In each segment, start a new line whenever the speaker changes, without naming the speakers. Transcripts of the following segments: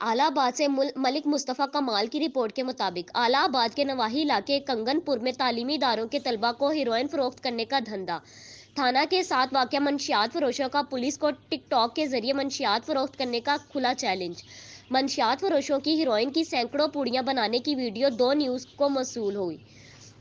आला आबाद से मलिक मुस्तफ़ा कमाल की रिपोर्ट के मुताबिक आला आबाद के नवाही इलाके कंगनपुर में तालीमी इदारों के तलबा को हेरोइन फरोख्त करने का धंधा। थाना के साथ वाक़या मंशियात फरोशों का पुलिस को टिकटॉक के जरिए मंशियात फरोख्त करने का खुला चैलेंज। मंशियात फरोशों की हीरोइन की सैकड़ों पुड़ियां बनाने की वीडियो 2 न्यूज़ को मौसूल हुई।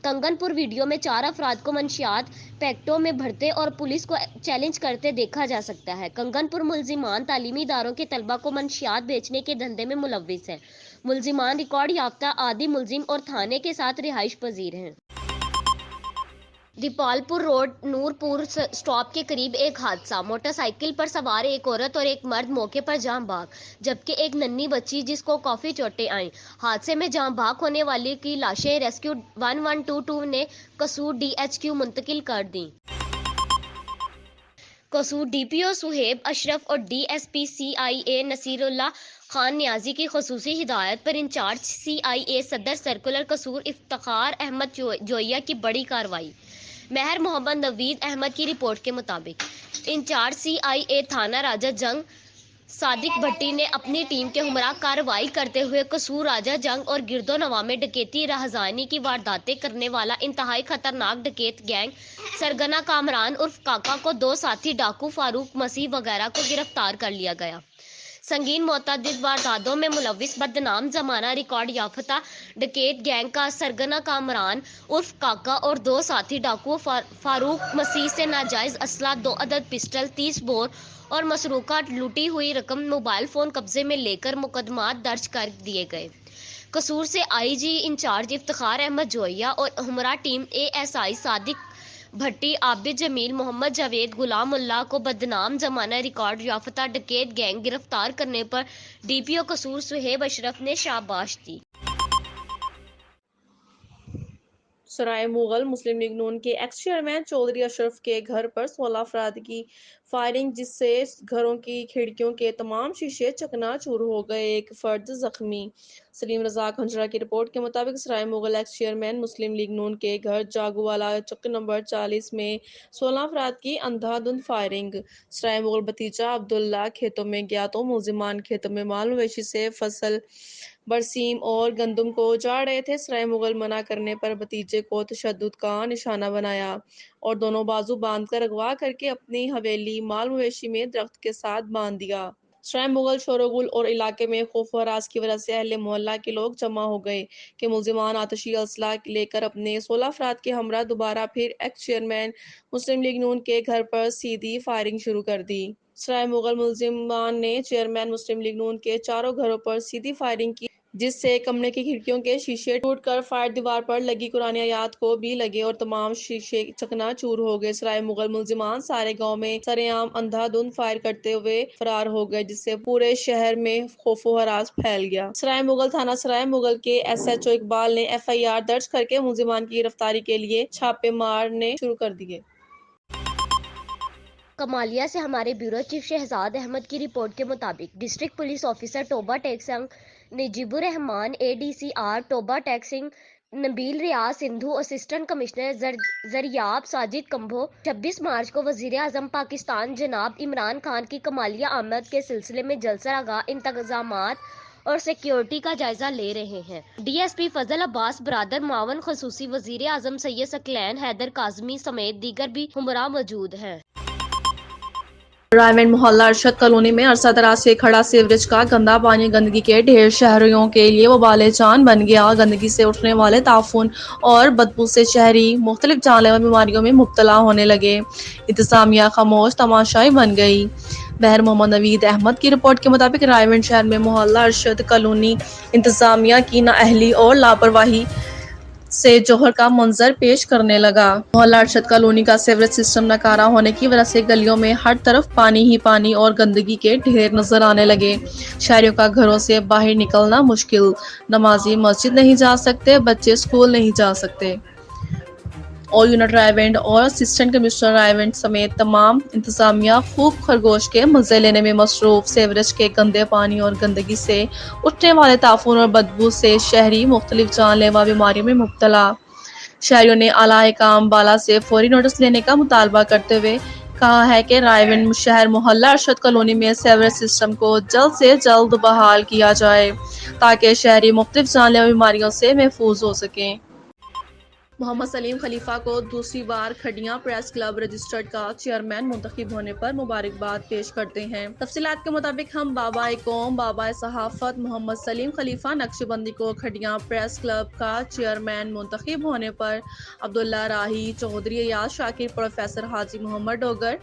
कंगनपुर वीडियो में 4 अफराद को मंशियात पैकेटों में भरते और पुलिस को चैलेंज करते देखा जा सकता है। कंगनपुर मुलजिमान तालीमी इदारों के तलबा को मंशियात बेचने के धंधे में मुलव्विस हैं। मुलजिमान रिकॉर्ड याफ्ता आदि मुलजिम और थाने के साथ रिहाइश पजीर हैं। दीपालपुर रोड नूरपुर स्टॉप के करीब एक हादसा। मोटरसाइकिल पर सवार एक औरत और एक मर्द मौके पर जान भाग, जबकि एक नन्ही बच्ची जिसको काफी चोटें आईं। हादसे में जान भाग होने वाली की लाशें रेस्क्यू 1122 ने कसूर DHQ मुंतकिल कर दी। कसूर DPO सुहेब अशरफ और DSP CIA नसीरुल्लाह खान न्याजी की खसूसी हिदायत पर इंचार्ज CIA सदर सर्कुलर कसूर इफ्तिखार अहमद जोइया की बड़ी कार्रवाई। महर मोहम्मद नवीद अहमद की रिपोर्ट के मुताबिक इंचार्ज CIA थाना राजा जंग सादिक भट्टी ने अपनी टीम के हमरा कार्रवाई करते हुए कसूर राजा जंग और गिरदो नवा में डकैती राहजानी की वारदातें करने वाला इंतहाई खतरनाक डकैत गैंग सरगना कामरान उर्फ काका को 2 साथी डाकू फारूक मसीह वगैरह को गिरफ्तार कर लिया गया। संगीन मुतअद्दिद वारदातों में मुलव्विस बदनाम जमाना रिकॉर्ड याफ्ता डकैत गैंग का सरगना कामरान उर्फ काका और 2 साथी डाकू फारूक मसीह से नाजायज असला 2 अदद पिस्टल 30 बोर और मसरूका लूटी हुई रकम मोबाइल फोन कब्जे में लेकर मुकदमात दर्ज कर दिए गए। कसूर से IG इंचार्ज इफ्तिखार अहमद जोइया और हमरा टीम ASI सादिक भट्टी आबिद जमील मोहम्मद जावेद गुलाम उल्लाह को बदनाम जमाना रिकॉर्ड याफ्ता डकैत गैंग गिरफ्तार करने पर DPO कसूर सुहेब अशरफ ने शाबाश दी।
सराय मुगल मुस्लिम लीग नून के एक्स चेयरमैन चौधरी अशरफ के घर पर 16 अफराद की फायरिंग, जिससे घरों की खिड़कियों के तमाम शीशे चकनाचूर हो गए। एक फर्द जख्मी। सलीम रज़ाक हंजरा की रिपोर्ट के मुताबिक सराय मुगल एक्स चेयरमैन मुस्लिम लीग नून के घर जागूवाला चक नंबर 40 में 16 अफराद की अंधाधुंध फायरिंग। सराय मुगल भतीजा अब्दुल्ला खेतों में गया तो मुलजिमान खेतों में माल मवेशी से फसल बरसीम और गंदम को उजाड़ रहे थे। सराय मुगल मना करने पर भतीजे को तशद्दुद का निशाना बनाया और दोनों बाजू बांधकर अगवा करके अपनी हवेली माल मवेशी में दरख्त के साथ बांध दिया। सराय मुगल शोरगुल और इलाके में खौफ हरास की वजह से अहले मोहल्ला के लोग जमा हो गए कि मुलजिमान आतशी असला लेकर अपने 16 अफराद के हमरा दोबारा फिर एक्स चेयरमैन मुस्लिम लीग नून के घर पर सीधी फायरिंग शुरू कर दी। सराय मुगल मुलजिमान ने चेयरमैन मुस्लिम लीग नून के चारों घरों पर सीधी फायरिंग की, जिससे कमरे की खिड़कियों के शीशे टूटकर फायर दीवार पर लगी कुरान आयात को भी लगे और तमाम शीशे चकनाचूर हो गए। सराय मुगल मुलजिमान सारे गांव में सरेआम अंधाधुंध फायर करते हुए फरार हो गए, जिससे पूरे शहर में खौफो हरास फैल गया। सराय मुगल थाना सराय मुगल के SHO इकबाल ने FIR दर्ज करके मुलजिमान की गिरफ्तारी के लिए छापे मारने शुरू कर दिए।
कमालिया से हमारे ब्यूरो चीफ शहजाद अहमद की रिपोर्ट के मुताबिक district police officer Toba Tek Singh Najibur Rahman ADCR Toba Tek Singh Nabeel Riaz Sindhu assistant commissioner Zaryab Sajid Kamboh 26 March को वजीर आजम पाकिस्तान जनाब इमरान खान की कमालिया आमद के सिलसिले में जलसा आगाह इंतजामात और सिक्योरिटी का जायजा ले रहे हैं। DSP फजल अब्बास बरादर मावन खसूसी वजीर आजम सैयद सकलैन हैदर काजमी समेत दीगर भी हमरा मौजूद हैं।
रायवेंड मोहल्ला अरशद कॉलोनी में अरसा दराज से खड़ा सीवरेज का गंदा पानी गंदगी के ढेर शहरियों के लिए वबाले जान बन गया। गंदगी से उठने वाले ताफून और बदबू से शहरी मुख्तलिफ जानलेवा बीमारियों में मुब्तला होने लगे। इंतजामिया खामोश तमाशाई बन गई। महर मोहम्मद नवीद अहमद की रिपोर्ट के मुताबिक रायवेंड शहर में मोहल्ला अरशद कॉलोनी इंतजामिया की नाअहली और लापरवाही से जोहर का मंजर पेश करने लगा। मोहल्ला अरशद कॉलोनी का सीवरेज सिस्टम नकारा होने की वजह से गलियों में हर तरफ पानी ही पानी और गंदगी के ढेर नजर आने लगे। शहरियों का घरों से बाहर निकलना मुश्किल। नमाजी मस्जिद नहीं जा सकते, बच्चे स्कूल नहीं जा सकते। ऑल यूनिट रायवेंड और असिस्टेंट कमिश्नर रायवेंड समेत तमाम इंतजामिया खूब खरगोश के मजे लेने में मसरूफ। सेवरेज के गंदे पानी और गंदगी से उठने वाले ताफून और बदबू से शहरी मुख्तलिफ जानलेवा बीमारियों में मुब्तला। शहरियों ने आला काम बाला से फौरी नोटिस लेने का मुतालबा करते हुए کہا ہے کہ رائے شہر محلہ ارشد کالونی میں سیوریج سسٹم کو جلد سے جلد بحال کیا جائے تاکہ شہری مختلف جان لیوا بیماریوں سے محفوظ ہو سکیں۔ محمد سلیم خلیفہ کو دوسری بار کھڈیاں پریس کلب رجسٹرڈ کا چیئرمین منتخب ہونے پر مبارکباد پیش کرتے ہیں۔ تفصیلات کے مطابق ہم بابا قوم بابا صحافت محمد سلیم خلیفہ نقشبندی کو کھڈیاں پریس کلب کا چیئرمین منتخب ہونے پر عبداللہ راہی، چودھری ایاز شاکر، پروفیسر حاجی محمد ڈوگر